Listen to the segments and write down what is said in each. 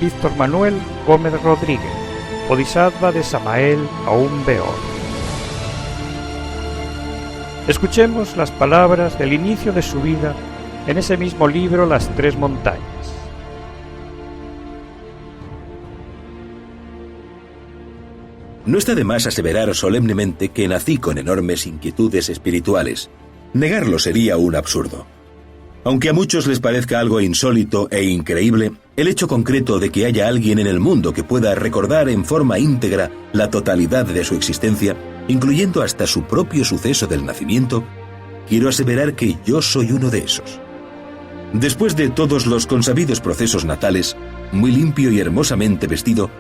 Víctor Manuel Gómez Rodríguez, Bodhisattva de Samael Aún Beor. Escuchemos las palabras del inicio de su vida en ese mismo libro Las Tres Montañas. No está de más aseverar solemnemente que nací con enormes inquietudes espirituales. Negarlo sería un absurdo. Aunque a muchos les parezca algo insólito e increíble, el hecho concreto de que haya alguien en el mundo que pueda recordar en forma íntegra la totalidad de su existencia, incluyendo hasta su propio suceso del nacimiento, quiero aseverar que yo soy uno de esos. Después de todos los consabidos procesos natales, muy limpio y hermosamente vestido,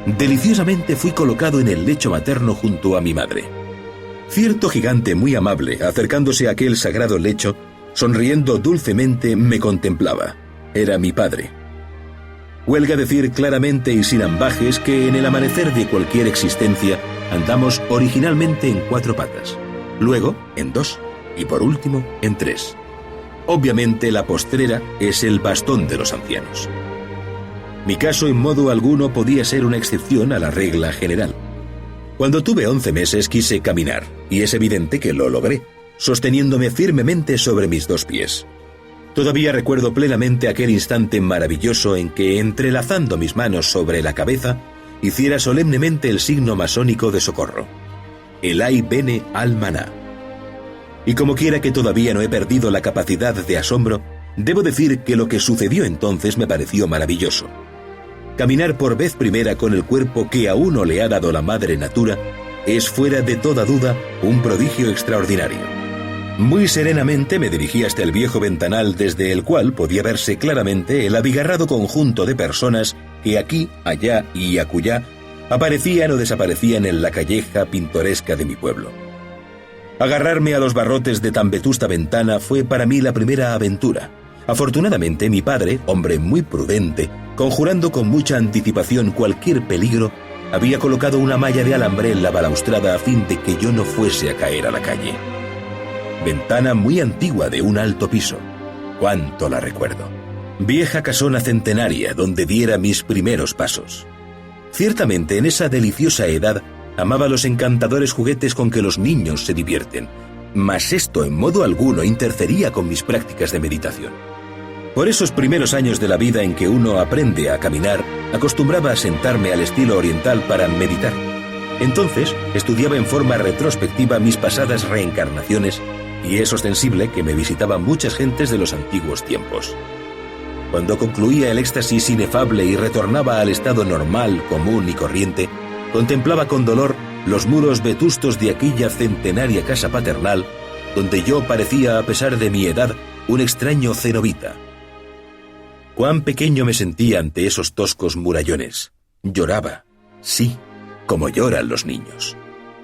deliciosamente fui colocado en el lecho materno junto a mi madre. Cierto gigante muy amable, acercándose a aquel sagrado lecho, sonriendo dulcemente, me contemplaba. Era mi padre. Huelga decir claramente y sin ambajes que en el amanecer de cualquier existencia andamos originalmente en 4 patas, luego en 2 y por último en 3. Obviamente la postrera es el bastón de los ancianos. Mi caso en modo alguno podía ser una excepción a la regla general. Cuando tuve 11 meses quise caminar, y es evidente que lo logré, sosteniéndome firmemente sobre mis 2 pies. Todavía recuerdo plenamente aquel instante maravilloso en que, entrelazando mis manos sobre la cabeza, hiciera solemnemente el signo masónico de socorro. Elai bene almaná. Y como quiera que todavía no he perdido la capacidad de asombro, debo decir que lo que sucedió entonces me pareció maravilloso. Caminar por vez primera con el cuerpo que a uno le ha dado la madre natura es fuera de toda duda un prodigio extraordinario. Muy serenamente me dirigí hasta el viejo ventanal desde el cual podía verse claramente el abigarrado conjunto de personas que aquí, allá y acullá aparecían o desaparecían en la calleja pintoresca de mi pueblo. Agarrarme a los barrotes de tan vetusta ventana fue para mí la primera aventura. Afortunadamente mi padre, hombre muy prudente, conjurando con mucha anticipación cualquier peligro, había colocado una malla de alambre en la balaustrada a fin de que yo no fuese a caer a la calle. Ventana muy antigua de un alto piso. Cuánto la recuerdo. Vieja casona centenaria donde diera mis primeros pasos. Ciertamente en esa deliciosa edad amaba los encantadores juguetes con que los niños se divierten, mas esto en modo alguno interfería con mis prácticas de meditación. Por esos primeros años de la vida en que uno aprende a caminar, acostumbraba a sentarme al estilo oriental para meditar. Entonces, estudiaba en forma retrospectiva mis pasadas reencarnaciones, y es ostensible que me visitaban muchas gentes de los antiguos tiempos. Cuando concluía el éxtasis inefable y retornaba al estado normal, común y corriente, contemplaba con dolor los muros vetustos de aquella centenaria casa paternal, donde yo parecía, a pesar de mi edad, un extraño cenobita. Cuán pequeño me sentía ante esos toscos murallones. Lloraba, sí, como lloran los niños.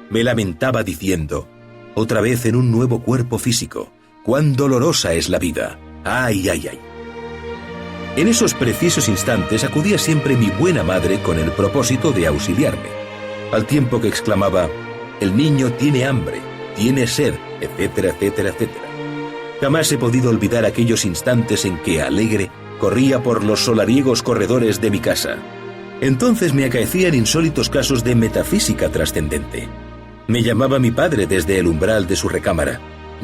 Me lamentaba diciendo, otra vez en un nuevo cuerpo físico, cuán dolorosa es la vida, ay, ay, ay. En esos precisos instantes acudía siempre mi buena madre con el propósito de auxiliarme, al tiempo que exclamaba, el niño tiene hambre, tiene sed, etcétera, etcétera, etcétera. Jamás he podido olvidar aquellos instantes en que, alegre, corría por los solariegos corredores de mi casa. Entonces me acaecían insólitos casos de metafísica trascendente. Me llamaba mi padre desde el umbral de su recámara.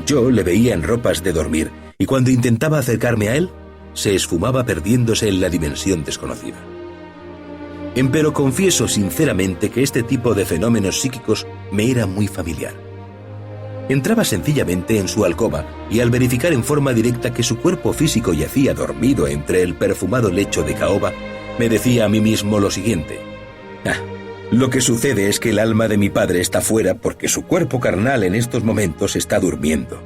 Yo le veía en ropas de dormir, y cuando intentaba acercarme a él, se esfumaba perdiéndose en la dimensión desconocida. Empero confieso sinceramente que este tipo de fenómenos psíquicos me era muy familiar. Entraba sencillamente en su alcoba y al verificar en forma directa que su cuerpo físico yacía dormido entre el perfumado lecho de caoba, me decía a mí mismo lo siguiente: lo que sucede es que el alma de mi padre está fuera porque su cuerpo carnal en estos momentos está durmiendo.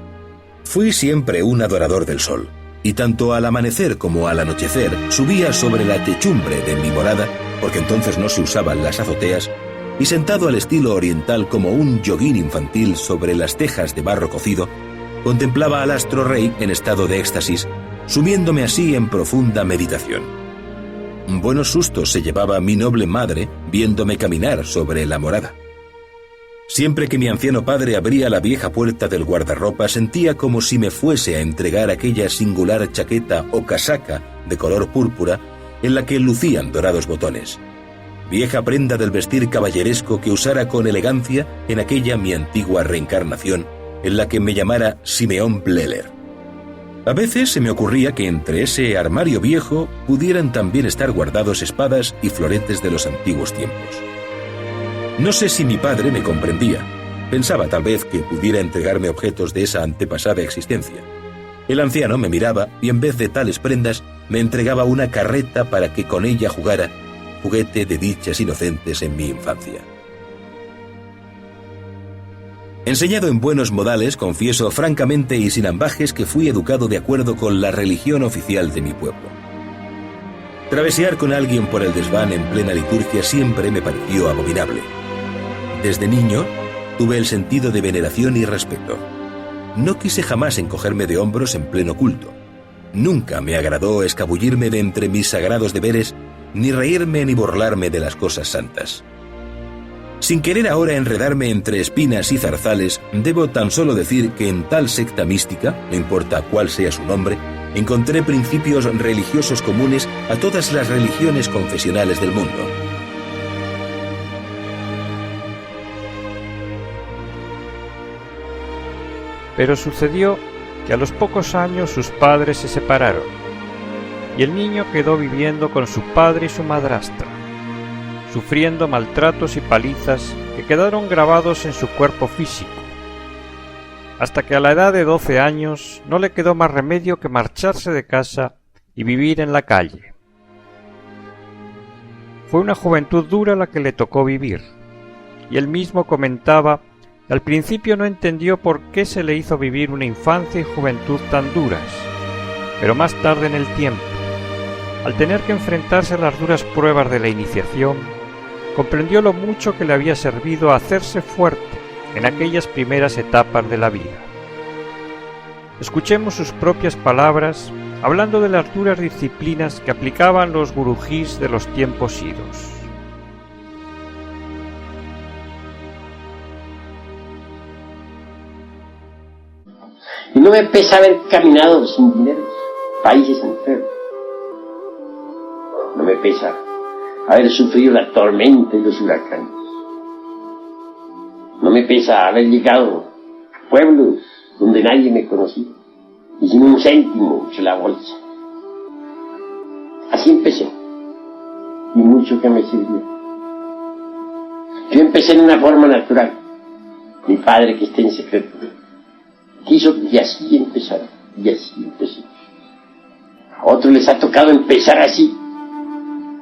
Fui siempre un adorador del sol, y tanto al amanecer como al anochecer subía sobre la techumbre de mi morada, porque entonces no se usaban las azoteas, y sentado al estilo oriental como un yoguín infantil sobre las tejas de barro cocido, contemplaba al astro rey en estado de éxtasis, sumiéndome así en profunda meditación. Buenos sustos se llevaba mi noble madre viéndome caminar sobre la morada. Siempre que mi anciano padre abría la vieja puerta del guardarropa sentía como si me fuese a entregar aquella singular chaqueta o casaca de color púrpura en la que lucían dorados botones. Vieja prenda del vestir caballeresco que usara con elegancia en aquella mi antigua reencarnación, en la que me llamara Simeón Bleller. A veces se me ocurría que entre ese armario viejo pudieran también estar guardados espadas y floretes de los antiguos tiempos. No sé si mi padre me comprendía. Pensaba tal vez que pudiera entregarme objetos de esa antepasada existencia. El anciano me miraba y en vez de tales prendas me entregaba una carreta para que con ella jugara, juguete de dichas inocentes en mi infancia. Enseñado en buenos modales, confieso francamente y sin ambajes que fui educado de acuerdo con la religión oficial de mi pueblo. Travesear con alguien por el desván en plena liturgia siempre me pareció abominable. Desde niño tuve el sentido de veneración y respeto. No quise jamás encogerme de hombros en pleno culto. Nunca me agradó escabullirme de entre mis sagrados deberes, ni reírme ni burlarme de las cosas santas. Sin querer ahora enredarme entre espinas y zarzales, debo tan solo decir que en tal secta mística, no importa cuál sea su nombre, encontré principios religiosos comunes a todas las religiones confesionales del mundo. Pero sucedió que a los pocos años sus padres se separaron, y el niño quedó viviendo con su padre y su madrastra, sufriendo maltratos y palizas que quedaron grabados en su cuerpo físico, hasta que a la edad de 12 años no le quedó más remedio que marcharse de casa y vivir en la calle. Fue una juventud dura la que le tocó vivir, y él mismo comentaba que al principio no entendió por qué se le hizo vivir una infancia y juventud tan duras, pero más tarde en el tiempo, al tener que enfrentarse a las duras pruebas de la iniciación, comprendió lo mucho que le había servido a hacerse fuerte en aquellas primeras etapas de la vida. Escuchemos sus propias palabras hablando de las duras disciplinas que aplicaban los gurujís de los tiempos idos. Y no me pesa haber caminado sin dinero países enteros. No me pesa haber sufrido la tormenta y los huracanes. No me pesa haber llegado a pueblos donde nadie me conocía y sin un céntimo en la bolsa. Así empecé, y mucho que me sirvió. Yo empecé en una forma natural. Mi padre, que está en secreto, quiso y así empezar, y así empecé. A otros les ha tocado empezar así,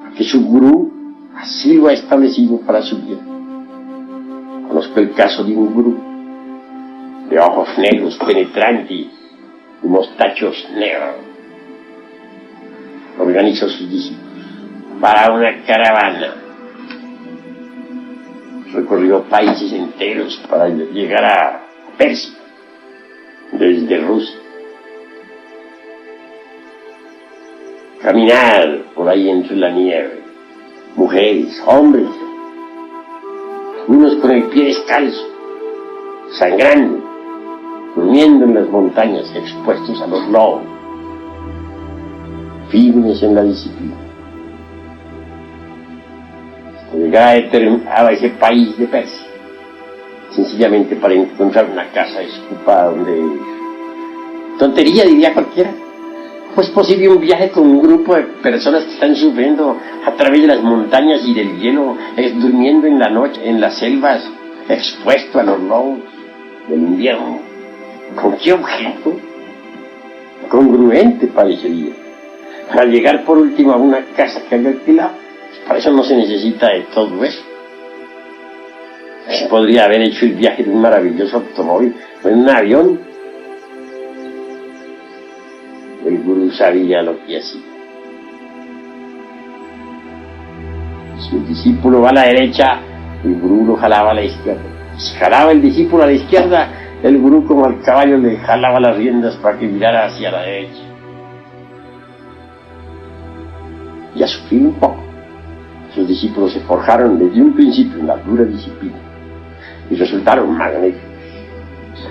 porque su gurú así lo ha establecido para su vida. Conozco el caso de un gurú de ojos negros penetrantes y mostachos negros. Organizó a sus discípulos para una caravana. Recorrió países enteros para llegar a Persia, desde Rusia. Caminar por ahí entre la nieve, mujeres, hombres, unos con el pie descalzo, sangrando, durmiendo en las montañas, expuestos a los lobos, firmes en la disciplina. Hasta llegar a ese país de Persia, sencillamente para encontrar una casa desocupada donde... Tontería, diría cualquiera. ¿Cómo es posible un viaje con un grupo de personas que están sufriendo a través de las montañas y del hielo, durmiendo en la noche, en las selvas, expuesto a los lobos del invierno? ¿Con qué objeto? Congruente parecería. Para llegar por último a una casa que haya alquilado, pues para eso no se necesita de todo eso. Se podría haber hecho el viaje de un maravilloso automóvil o en un avión. El gurú sabía lo que hacía. Si el discípulo va a la derecha, el gurú lo jalaba a la izquierda. Si jalaba el discípulo a la izquierda, el gurú como al caballo le jalaba las riendas para que mirara hacia la derecha. Y a sufrir un poco. Sus discípulos se forjaron desde un principio en la dura disciplina y resultaron magníficos.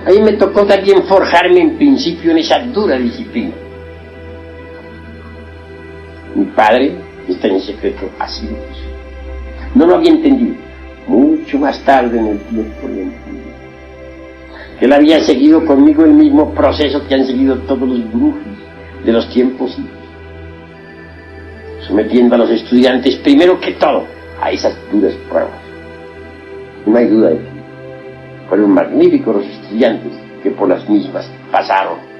A mí me tocó también forjarme en principio en esa dura disciplina. Mi padre está en secreto así lo hizo. No lo había entendido. Mucho más tarde en el tiempo lo entendí. Que él había seguido conmigo el mismo proceso que han seguido todos los brujos de los tiempos, sometiendo a los estudiantes primero que todo a esas duras pruebas. No hay duda de que fueron magníficos los estudiantes que por las mismas pasaron.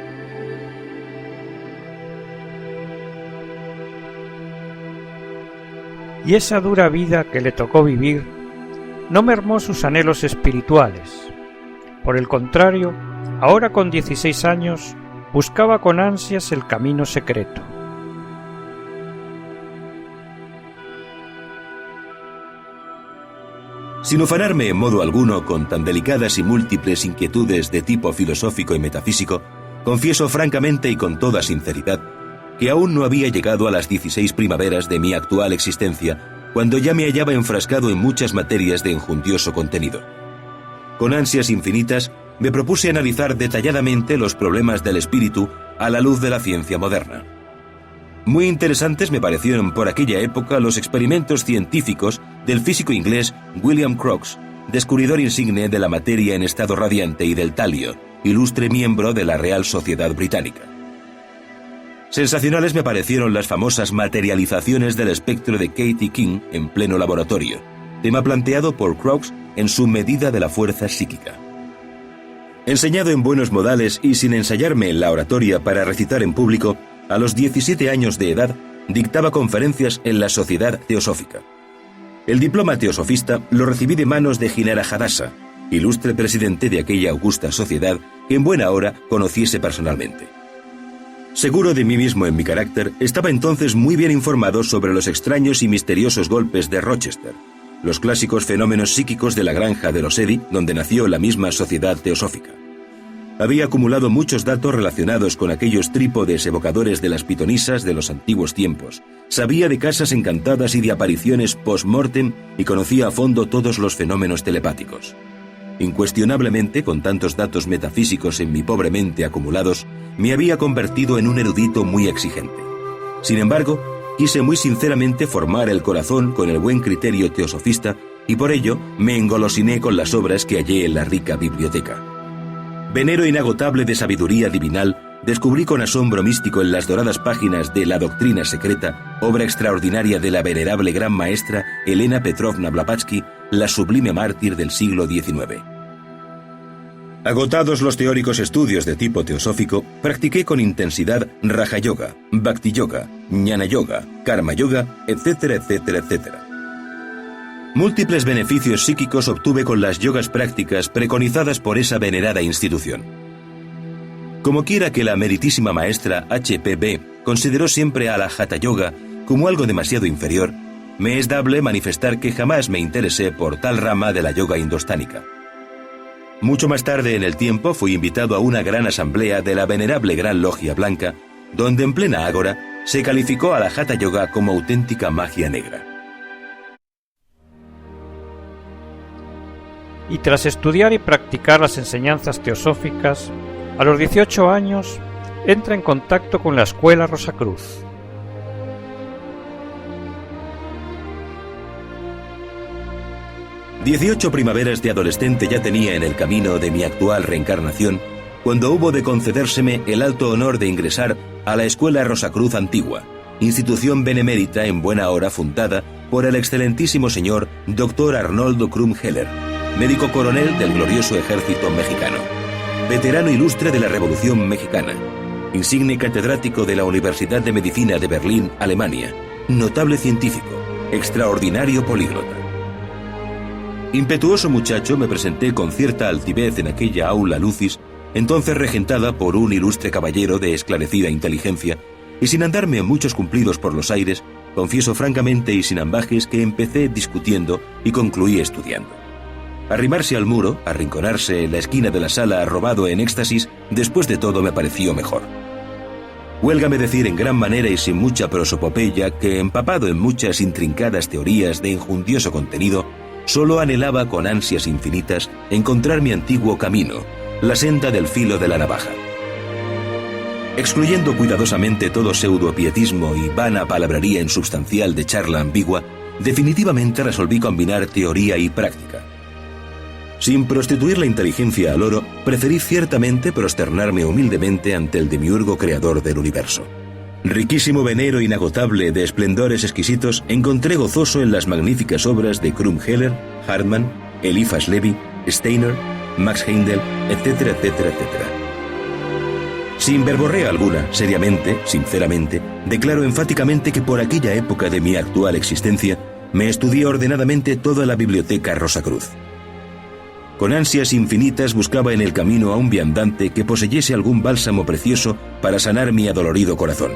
Y esa dura vida que le tocó vivir no mermó sus anhelos espirituales. Por el contrario, ahora con 16 años, buscaba con ansias el camino secreto. Sin ufanarme en modo alguno con tan delicadas y múltiples inquietudes de tipo filosófico y metafísico, confieso francamente y con toda sinceridad que aún no había llegado a las 16 primaveras de mi actual existencia, cuando ya me hallaba enfrascado en muchas materias de enjundioso contenido. Con ansias infinitas, me propuse analizar detalladamente los problemas del espíritu a la luz de la ciencia moderna. Muy interesantes me parecieron por aquella época los experimentos científicos del físico inglés William Crookes, descubridor insigne de la materia en estado radiante y del talio, ilustre miembro de la Real Sociedad Británica. Sensacionales me parecieron las famosas materializaciones del espectro de Katie King en pleno laboratorio, tema planteado por Crookes en su medida de la fuerza psíquica. Enseñado en buenos modales y sin ensayarme en la oratoria para recitar en público, a los 17 años de edad dictaba conferencias en la Sociedad Teosófica. El diploma teosofista lo recibí de manos de Ginara Hadassah, ilustre presidente de aquella augusta sociedad que en buena hora conociese personalmente. Seguro de mí mismo en mi carácter, estaba entonces muy bien informado sobre los extraños y misteriosos golpes de Rochester, los clásicos fenómenos psíquicos de la granja de los Eddy, donde nació la misma sociedad teosófica. Había acumulado muchos datos relacionados con aquellos trípodes evocadores de las pitonisas de los antiguos tiempos. Sabía de casas encantadas y de apariciones post-mortem y conocía a fondo todos los fenómenos telepáticos. Incuestionablemente, con tantos datos metafísicos en mi pobre mente acumulados, me había convertido en un erudito muy exigente. Sin embargo, quise muy sinceramente formar el corazón con el buen criterio teosofista y por ello me engolosiné con las obras que hallé en la rica biblioteca. Venero inagotable de sabiduría divinal, descubrí con asombro místico en las doradas páginas de La Doctrina Secreta, obra extraordinaria de la venerable gran maestra Elena Petrovna Blavatsky, la sublime mártir del siglo XIX. Agotados los teóricos estudios de tipo teosófico, practiqué con intensidad Raja Yoga, Bhakti Yoga, Jnana Yoga, Karma Yoga, etcétera, etcétera, etcétera. Múltiples beneficios psíquicos obtuve con las yogas prácticas preconizadas por esa venerada institución. Como quiera que la meritísima maestra H.P.B. consideró siempre a la Hatha Yoga como algo demasiado inferior, me es dable manifestar que jamás me interesé por tal rama de la yoga indostánica. Mucho más tarde en el tiempo fui invitado a una gran asamblea de la venerable Gran Logia Blanca, donde en plena ágora se calificó a la Hatha Yoga como auténtica magia negra. Y tras estudiar y practicar las enseñanzas teosóficas, a los 18 años entra en contacto con la Escuela Rosacruz. «18 primaveras de adolescente ya tenía en el camino de mi actual reencarnación, cuando hubo de concedérseme el alto honor de ingresar a la Escuela Rosacruz Antigua, institución benemérita en buena hora fundada por el excelentísimo señor Dr. Arnoldo Krum Heller, médico coronel del glorioso ejército mexicano, veterano ilustre de la Revolución Mexicana, insigne catedrático de la Universidad de Medicina de Berlín, Alemania, notable científico, extraordinario políglota. Impetuoso muchacho, me presenté con cierta altivez en aquella aula lucis, entonces regentada por un ilustre caballero de esclarecida inteligencia, y sin andarme en muchos cumplidos por los aires, confieso francamente y sin ambajes que empecé discutiendo y concluí estudiando. Arrimarse al muro, arrinconarse en la esquina de la sala arrobado en éxtasis, después de todo me pareció mejor. Huélgame decir en gran manera y sin mucha prosopopeya que, empapado en muchas intrincadas teorías de enjundioso contenido, solo anhelaba con ansias infinitas encontrar mi antiguo camino, la senda del filo de la navaja. Excluyendo cuidadosamente todo pseudopietismo y vana palabrería insubstancial de charla ambigua, definitivamente resolví combinar teoría y práctica. Sin prostituir la inteligencia al oro, preferí ciertamente prosternarme humildemente ante el demiurgo creador del universo. Riquísimo venero inagotable de esplendores exquisitos, encontré gozoso en las magníficas obras de Krumheller, Hartmann, Eliphas Levi, Steiner, Max Heindel, etcétera, etcétera, etcétera. Sin verborrea alguna, seriamente, sinceramente, declaro enfáticamente que por aquella época de mi actual existencia me estudié ordenadamente toda la biblioteca Rosacruz. Con ansias infinitas buscaba en el camino a un viandante que poseyese algún bálsamo precioso para sanar mi adolorido corazón.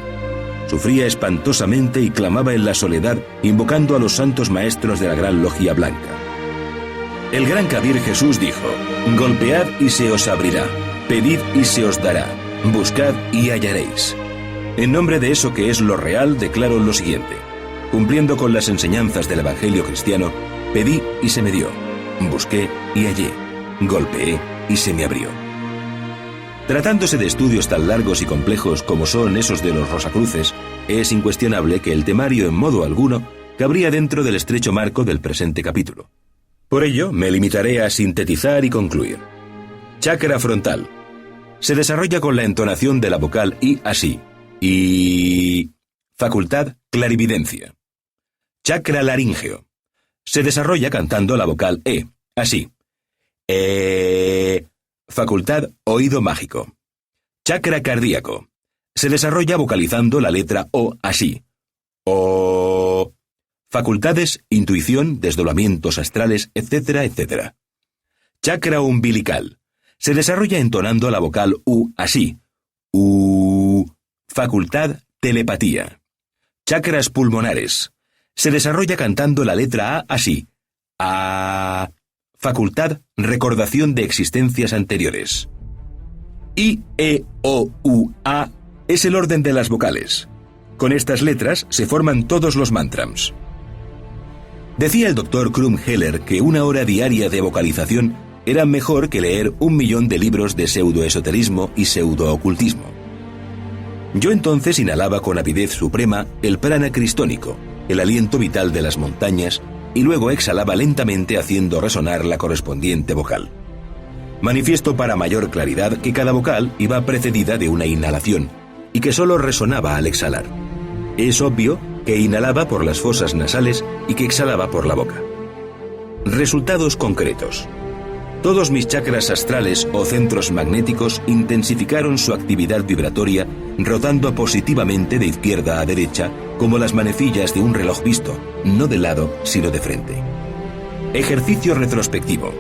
Sufría espantosamente y clamaba en la soledad, invocando a los santos maestros de la Gran Logia Blanca. El gran Kabir Jesús dijo: golpead y se os abrirá, pedid y se os dará, buscad y hallaréis. En nombre de eso que es lo real, declaro lo siguiente: cumpliendo con las enseñanzas del Evangelio cristiano, pedí y se me dio, busqué y hallé, golpeé y se me abrió. Tratándose de estudios tan largos y complejos como son esos de los Rosacruces, es incuestionable que el temario en modo alguno cabría dentro del estrecho marco del presente capítulo. Por ello, me limitaré a sintetizar y concluir. Chakra frontal. Se desarrolla con la entonación de la vocal I así. Y... facultad clarividencia. Chakra laríngeo. Se desarrolla cantando la vocal E, así. Facultad oído mágico. Chakra cardíaco. Se desarrolla vocalizando la letra O, así. O. Facultades, intuición, desdoblamientos astrales, etcétera, etcétera. Chakra umbilical. Se desarrolla entonando la vocal U, así. U. Facultad telepatía. Chakras pulmonares. Se desarrolla cantando la letra A, así. A. Facultad recordación de existencias anteriores. I, E, O, U, A es el orden de las vocales. Con estas letras se forman todos los mantrams. Decía el doctor Krumheller que 1 hora diaria de vocalización era mejor que leer 1.000.000 de libros de pseudoesoterismo y pseudoocultismo. Yo entonces inhalaba con avidez suprema el prana cristónico, el aliento vital de las montañas, y luego exhalaba lentamente haciendo resonar la correspondiente vocal. Manifiesto para mayor claridad que cada vocal iba precedida de una inhalación, y que solo resonaba al exhalar. Es obvio que inhalaba por las fosas nasales y que exhalaba por la boca. Resultados concretos. Todos mis chakras astrales o centros magnéticos intensificaron su actividad vibratoria, rotando positivamente de izquierda a derecha, como las manecillas de un reloj visto, no de lado, sino de frente. Ejercicio retrospectivo.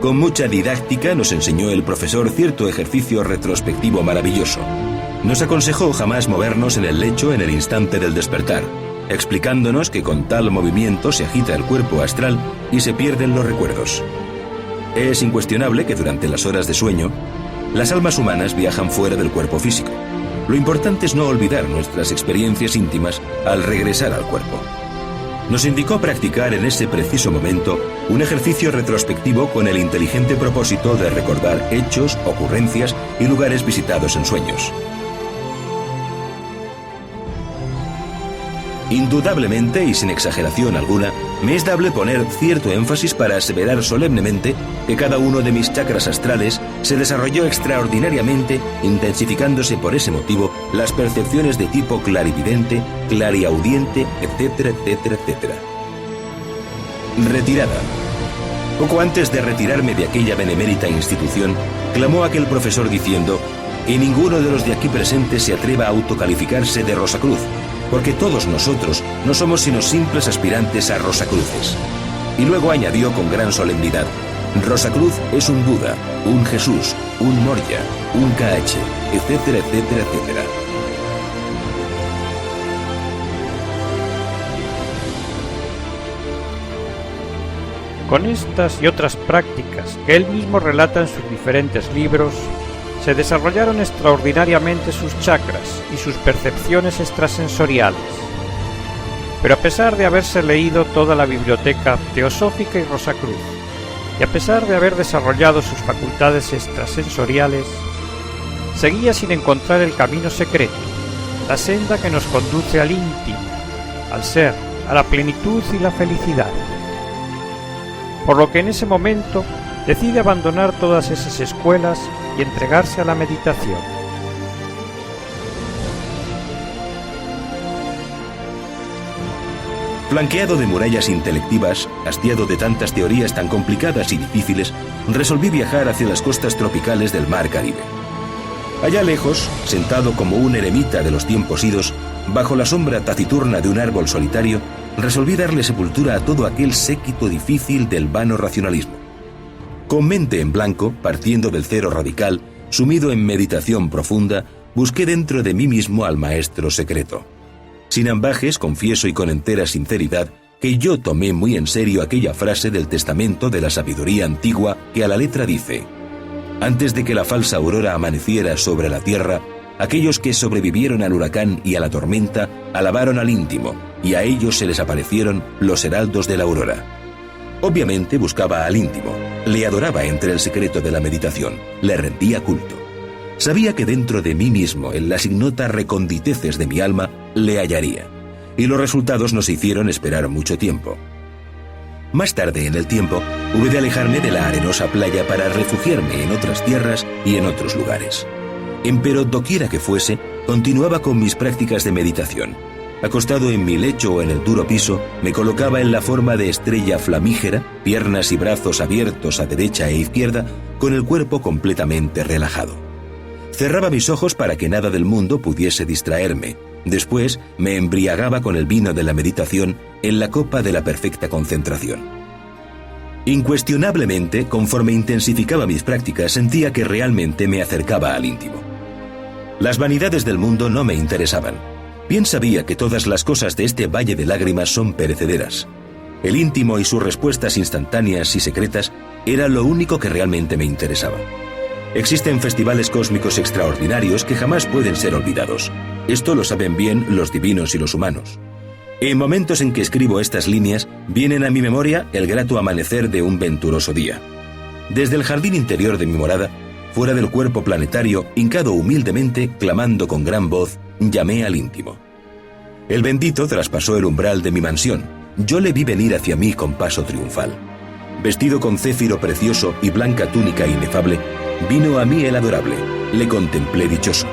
Con mucha didáctica nos enseñó el profesor cierto ejercicio retrospectivo maravilloso. Nos aconsejó jamás movernos en el lecho en el instante del despertar, explicándonos que con tal movimiento se agita el cuerpo astral y se pierden los recuerdos. Es incuestionable que durante las horas de sueño, las almas humanas viajan fuera del cuerpo físico. Lo importante es no olvidar nuestras experiencias íntimas al regresar al cuerpo. Nos indicó practicar en ese preciso momento un ejercicio retrospectivo con el inteligente propósito de recordar hechos, ocurrencias y lugares visitados en sueños. Indudablemente y sin exageración alguna, me es dable poner cierto énfasis para aseverar solemnemente que cada uno de mis chakras astrales se desarrolló extraordinariamente, intensificándose por ese motivo las percepciones de tipo clarividente, clariaudiente, etcétera, etcétera, etcétera. Retirada. Poco antes de retirarme de aquella benemérita institución, clamó aquel profesor diciendo que ninguno de los de aquí presentes se atreva a autocalificarse de Rosacruz, porque todos nosotros no somos sino simples aspirantes a Rosacruces. Y luego añadió con gran solemnidad: Rosacruz es un Buda, un Jesús, un Morya, un KH, etcétera, etcétera, etcétera. Con estas y otras prácticas que él mismo relata en sus diferentes libros, se desarrollaron extraordinariamente sus chakras y sus percepciones extrasensoriales. Pero a pesar de haberse leído toda la biblioteca teosófica y Rosacruz, y a pesar de haber desarrollado sus facultades extrasensoriales, seguía sin encontrar el camino secreto, la senda que nos conduce al íntimo, al ser, a la plenitud y la felicidad. Por lo que en ese momento decide abandonar todas esas escuelas y entregarse a la meditación. Flanqueado de murallas intelectivas, hastiado de tantas teorías tan complicadas y difíciles, resolví viajar hacia las costas tropicales del Mar Caribe. Allá lejos, sentado como un eremita de los tiempos idos, bajo la sombra taciturna de un árbol solitario, resolví darle sepultura a todo aquel séquito difícil del vano racionalismo. Con mente en blanco, partiendo del cero radical, sumido en meditación profunda, busqué dentro de mí mismo al maestro secreto. Sin ambajes, confieso y con entera sinceridad que yo tomé muy en serio aquella frase del testamento de la sabiduría antigua que a la letra dice: antes de que la falsa aurora amaneciera sobre la tierra, aquellos que sobrevivieron al huracán y a la tormenta alabaron al íntimo, y a ellos se les aparecieron los heraldos de la aurora. Obviamente buscaba al íntimo, le adoraba entre el secreto de la meditación, le rendía culto. Sabía que dentro de mí mismo, en las ignotas reconditeces de mi alma, le hallaría, y los resultados no se hicieron esperar mucho tiempo. Más tarde en el tiempo, hube de alejarme de la arenosa playa para refugiarme en otras tierras y en otros lugares. Empero, doquiera que fuese, continuaba con mis prácticas de meditación. Acostado en mi lecho o en el duro piso, me colocaba en la forma de estrella flamígera, piernas y brazos abiertos a derecha e izquierda, con el cuerpo completamente relajado. Cerraba mis ojos para que nada del mundo pudiese distraerme. Después me embriagaba con el vino de la meditación en la copa de la perfecta concentración. Incuestionablemente, conforme intensificaba mis prácticas, sentía que realmente me acercaba al íntimo. Las vanidades del mundo no me interesaban. Bien sabía que todas las cosas de este valle de lágrimas son perecederas. El íntimo y sus respuestas instantáneas y secretas era lo único que realmente me interesaba. Existen festivales cósmicos extraordinarios que jamás pueden ser olvidados. Esto lo saben bien los divinos y los humanos. En momentos en que escribo estas líneas, vienen a mi memoria el grato amanecer de un venturoso día. Desde el jardín interior de mi morada, fuera del cuerpo planetario, hincado humildemente, clamando con gran voz, llamé al íntimo. El bendito traspasó el umbral de mi mansión. Yo le vi venir hacia mí con paso triunfal. Vestido con céfiro precioso y blanca túnica inefable, vino a mí el adorable, le contemplé dichoso.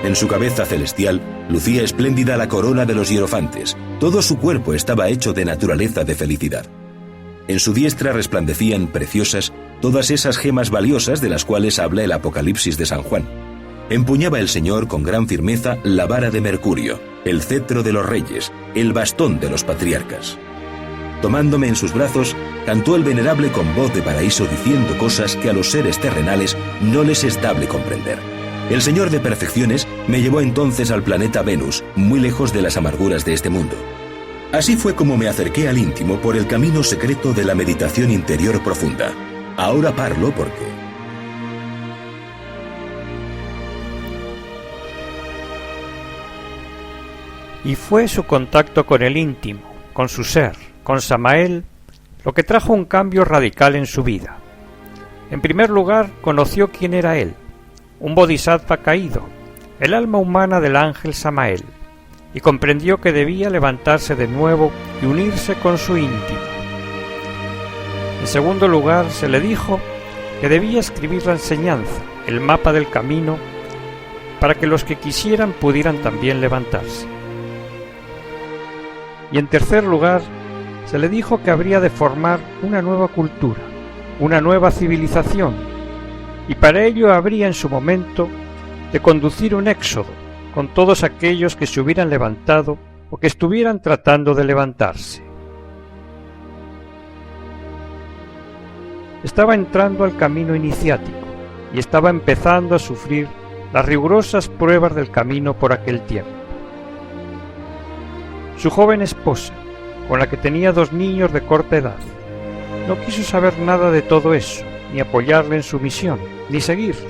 En su cabeza celestial lucía espléndida la corona de los hierofantes, todo su cuerpo estaba hecho de naturaleza de felicidad. En su diestra resplandecían preciosas todas esas gemas valiosas de las cuales habla el Apocalipsis de San Juan. Empuñaba el Señor con gran firmeza la vara de Mercurio, el cetro de los reyes, el bastón de los patriarcas. Tomándome en sus brazos, cantó el venerable con voz de paraíso diciendo cosas que a los seres terrenales no les es dable comprender. El Señor de perfecciones me llevó entonces al planeta Venus, muy lejos de las amarguras de este mundo. Así fue como me acerqué al íntimo por el camino secreto de la meditación interior profunda. Ahora parlo porque... Y fue su contacto con el íntimo, con su ser, con Samael, lo que trajo un cambio radical en su vida. En primer lugar, conoció quién era él, un bodhisattva caído, el alma humana del ángel Samael, y comprendió que debía levantarse de nuevo y unirse con su íntimo. En segundo lugar, se le dijo que debía escribir la enseñanza, el mapa del camino, para que los que quisieran pudieran también levantarse. Y en tercer lugar, se le dijo que habría de formar una nueva cultura, una nueva civilización, y para ello habría en su momento de conducir un éxodo con todos aquellos que se hubieran levantado o que estuvieran tratando de levantarse. Estaba entrando al camino iniciático y estaba empezando a sufrir las rigurosas pruebas del camino por aquel tiempo. Su joven esposa, con la que tenía 2 niños de corta edad, no quiso saber nada de todo eso, ni apoyarle en su misión, ni seguirle,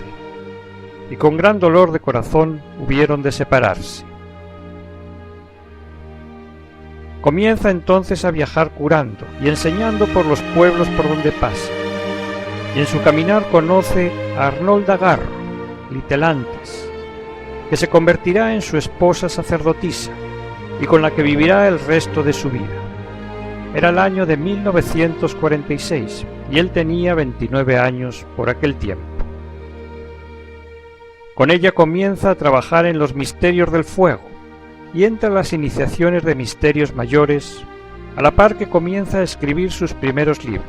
y con gran dolor de corazón hubieron de separarse. Comienza entonces a viajar curando y enseñando por los pueblos por donde pasa, y en su caminar conoce a Arnold Dagarro, Litelantes, que se convertirá en su esposa sacerdotisa y con la que vivirá el resto de su vida. Era el año de 1946 y él tenía 29 años por aquel tiempo. Con ella comienza a trabajar en los misterios del fuego y entra en las iniciaciones de misterios mayores, a la par que comienza a escribir sus primeros libros.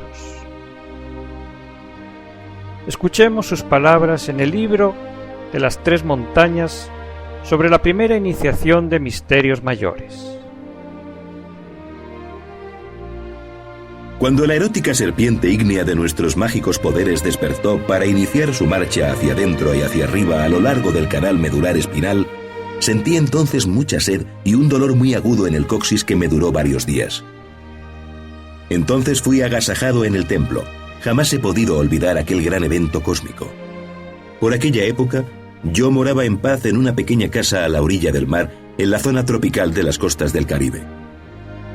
Escuchemos sus palabras en el libro de las 3 montañas sobre la primera iniciación de misterios mayores. Cuando la erótica serpiente ígnea de nuestros mágicos poderes despertó para iniciar su marcha hacia adentro y hacia arriba a lo largo del canal medular espinal, sentí entonces mucha sed y un dolor muy agudo en el coxis que me duró varios días. Entonces fui agasajado en el templo. Jamás he podido olvidar aquel gran evento cósmico. Por aquella época, yo moraba en paz en una pequeña casa a la orilla del mar, en la zona tropical de las costas del Caribe.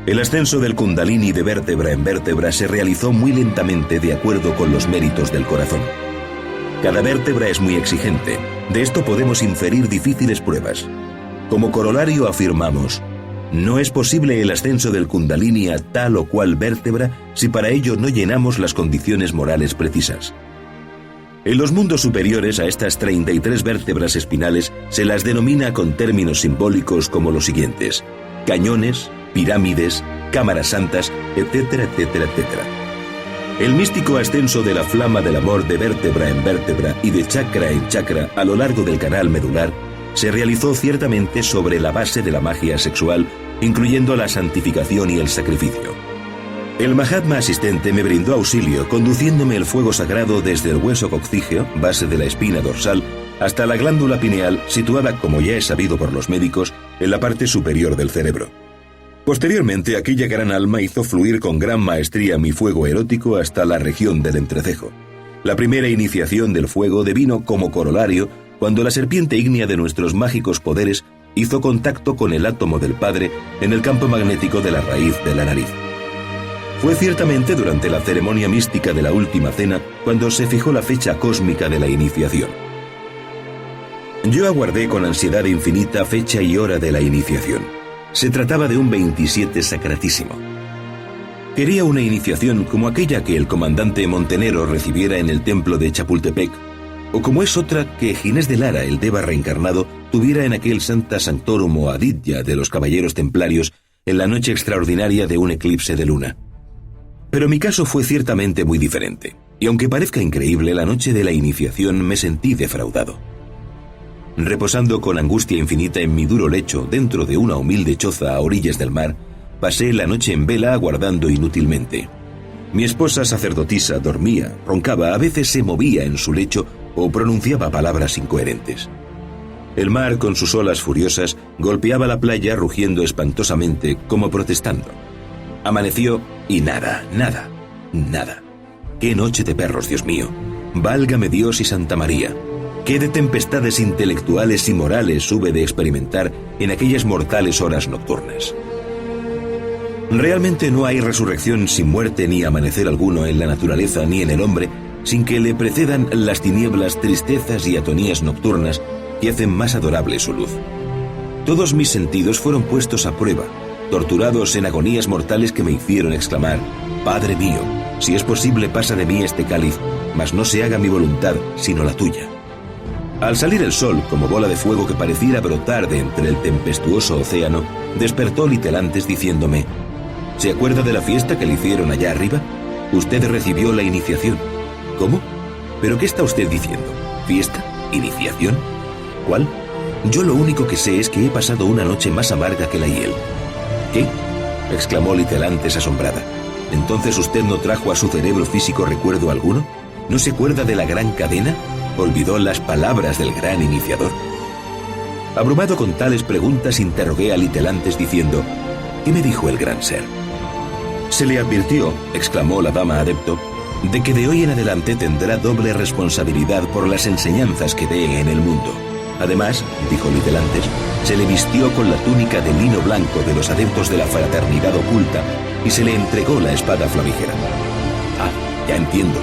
El ascenso del Kundalini de vértebra en vértebra se realizó muy lentamente de acuerdo con los méritos del corazón. Cada vértebra es muy exigente. De esto podemos inferir difíciles pruebas. Como corolario afirmamos: no es posible el ascenso del Kundalini a tal o cual vértebra si para ello no llenamos las condiciones morales precisas. En los mundos superiores a estas 33 vértebras espinales se las denomina con términos simbólicos como los siguientes: cañones, pirámides, cámaras santas, etcétera, etcétera, etcétera. El místico ascenso de la flama del amor de vértebra en vértebra y de chakra en chakra a lo largo del canal medular se realizó ciertamente sobre la base de la magia sexual, incluyendo la santificación y el sacrificio. El Mahatma asistente me brindó auxilio conduciéndome el fuego sagrado desde el hueso coccígeo, base de la espina dorsal, hasta la glándula pineal, situada, como ya es sabido por los médicos, en la parte superior del cerebro. Posteriormente, aquella gran alma hizo fluir con gran maestría mi fuego erótico hasta la región del entrecejo. La primera iniciación del fuego devino como corolario cuando la serpiente ígnea de nuestros mágicos poderes hizo contacto con el átomo del Padre en el campo magnético de la raíz de la nariz. Fue ciertamente durante la ceremonia mística de la Última Cena cuando se fijó la fecha cósmica de la iniciación. Yo aguardé con ansiedad infinita fecha y hora de la iniciación. Se trataba de un 27 sacratísimo. Quería una iniciación como aquella que el comandante Montenero recibiera en el templo de Chapultepec, o como es otra que Ginés de Lara, el Deva reencarnado, tuviera en aquel Santa Sanctorum o Aditya de los caballeros templarios en la noche extraordinaria de un eclipse de luna. Pero mi caso fue ciertamente muy diferente, y aunque parezca increíble, la noche de la iniciación me sentí defraudado. Reposando con angustia infinita en mi duro lecho dentro de una humilde choza a orillas del mar, pasé la noche en vela aguardando inútilmente. Mi esposa sacerdotisa dormía, roncaba, a veces se movía en su lecho o pronunciaba palabras incoherentes. El mar, con sus olas furiosas, golpeaba la playa rugiendo espantosamente, como protestando. Amaneció y nada. ¡Qué noche de perros, Dios mío! ¡Válgame Dios y Santa María! ¿Qué de tempestades intelectuales y morales hube de experimentar en aquellas mortales horas nocturnas? Realmente no hay resurrección sin muerte ni amanecer alguno en la naturaleza ni en el hombre sin que le precedan las tinieblas, tristezas y atonías nocturnas que hacen más adorable su luz. Todos mis sentidos fueron puestos a prueba, torturados en agonías mortales que me hicieron exclamar: Padre mío, si es posible pasa de mí este cáliz, mas no se haga mi voluntad sino la tuya. Al salir el sol, como bola de fuego que pareciera brotar de entre el tempestuoso océano, despertó Litelantes diciéndome: ¿se acuerda de la fiesta que le hicieron allá arriba? Usted recibió la iniciación. ¿Cómo? ¿Pero qué está usted diciendo? ¿Fiesta? ¿Iniciación? ¿Cuál? Yo lo único que sé es que he pasado una noche más amarga que la hiel. ¿Qué? Exclamó Litelantes asombrada. ¿Entonces usted no trajo a su cerebro físico recuerdo alguno? ¿No se acuerda de la gran cadena? ¿Olvidó las palabras del gran iniciador? Abrumado con tales preguntas, interrogué a Litelantes diciendo: ¿qué me dijo el gran ser? Se le advirtió, exclamó la dama adepto, de que de hoy en adelante tendrá doble responsabilidad por las enseñanzas que dé en el mundo. Además, dijo Litelantes, se le vistió con la túnica de lino blanco de los adeptos de la fraternidad oculta y se le entregó la espada flamígera. Ah, ya entiendo.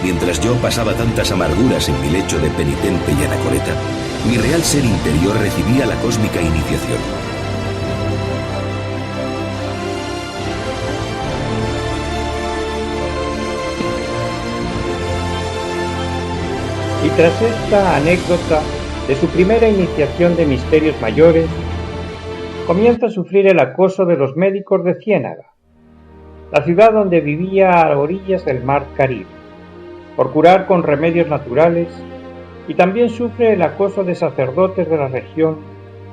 mientras yo pasaba tantas amarguras en mi lecho de penitente y anacoreta, mi real ser interior recibía la cósmica iniciación. Y tras esta anécdota de su primera iniciación de misterios mayores, comienza a sufrir el acoso de los médicos de Ciénaga, la ciudad donde vivía a orillas del mar Caribe, por curar con remedios naturales, y también sufre el acoso de sacerdotes de la región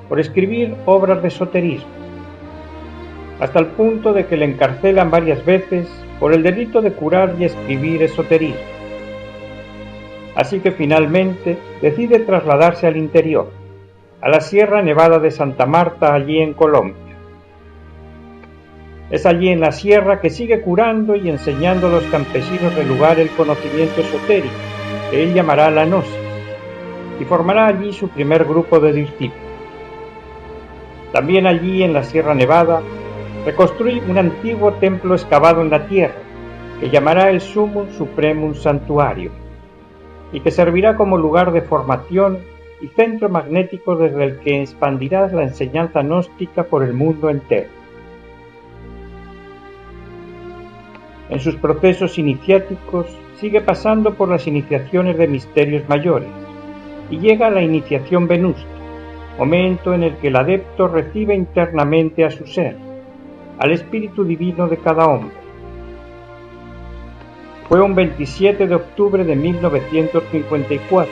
por escribir obras de esoterismo, hasta el punto de que le encarcelan varias veces por el delito de curar y escribir esoterismo. Así que finalmente decide trasladarse al interior, a la Sierra Nevada de Santa Marta, allí en Colombia. Es allí en la sierra que sigue curando y enseñando a los campesinos del lugar el conocimiento esotérico, que él llamará la Gnosis, y formará allí su primer grupo de discípulos. También allí en la Sierra Nevada reconstruye un antiguo templo excavado en la tierra, que llamará el Summum Supremum Sanctuarium, y que servirá como lugar de formación y centro magnético desde el que expandirá la enseñanza gnóstica por el mundo entero. En sus procesos iniciáticos sigue pasando por las iniciaciones de misterios mayores y llega a la iniciación venusta, momento en el que el adepto recibe internamente a su ser, al espíritu divino de cada hombre. Fue un 27 de octubre de 1954,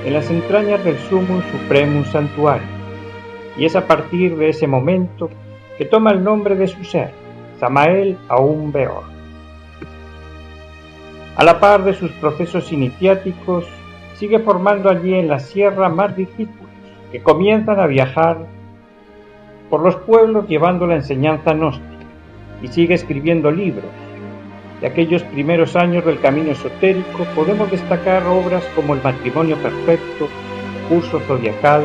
en las entrañas del Summum Supremum Sanctuarium, y es a partir de ese momento que toma el nombre de su ser, Samael Aum Beor. A la par de sus procesos iniciáticos, sigue formando allí en la sierra más discípulos, que comienzan a viajar por los pueblos llevando la enseñanza gnóstica, y sigue escribiendo libros. De aquellos primeros años del camino esotérico podemos destacar obras como El matrimonio perfecto, Curso zodiacal,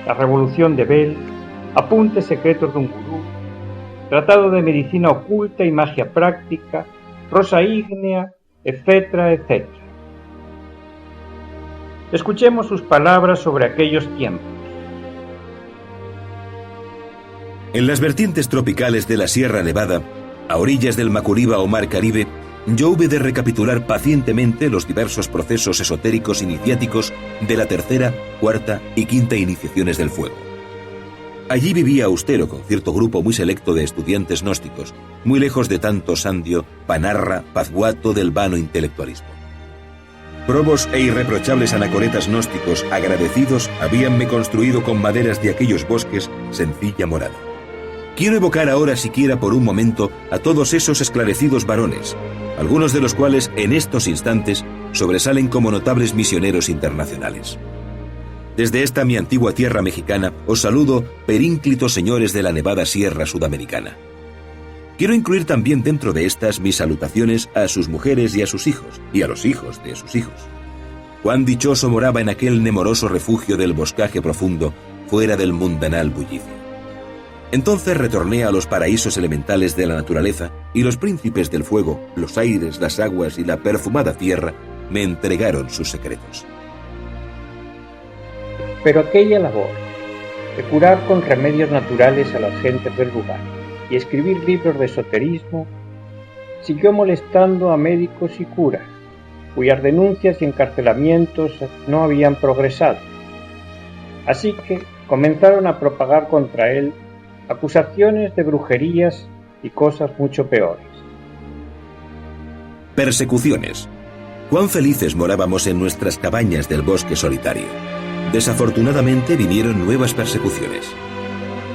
La revolución de Bel, Apuntes secretos de un gurú, Tratado de medicina oculta y magia práctica, Rosa ígnea, etcétera, etcétera. Escuchemos sus palabras sobre aquellos tiempos. En las vertientes tropicales de la Sierra Nevada, a orillas del Macuriba o Mar Caribe, yo hube de recapitular pacientemente los diversos procesos esotéricos iniciáticos de la tercera, cuarta y quinta iniciaciones del fuego. Allí vivía austero con cierto grupo muy selecto de estudiantes gnósticos, muy lejos de tanto sandio, panarra, pazguato del vano intelectualismo. Probos e irreprochables anacoretas gnósticos agradecidos habíanme construido con maderas de aquellos bosques sencilla morada. Quiero evocar ahora siquiera por un momento a todos esos esclarecidos varones, algunos de los cuales en estos instantes sobresalen como notables misioneros internacionales. Desde esta mi antigua tierra mexicana os saludo, perínclitos señores de la nevada sierra sudamericana. Quiero incluir también dentro de estas mis salutaciones a sus mujeres y a sus hijos, y a los hijos de sus hijos. Cuán dichoso moraba en aquel nemoroso refugio del boscaje profundo, fuera del mundanal bullicio. Entonces retorné a los paraísos elementales de la naturaleza, y los príncipes del fuego, los aires, las aguas y la perfumada tierra me entregaron sus secretos. Pero aquella labor de curar con remedios naturales a las gentes del lugar y escribir libros de esoterismo siguió molestando a médicos y curas, cuyas denuncias y encarcelamientos no habían progresado. Así que comenzaron a propagar contra él acusaciones de brujerías y cosas mucho peores. Persecuciones. Cuán felices morábamos en nuestras cabañas del bosque solitario. Desafortunadamente vinieron nuevas persecuciones.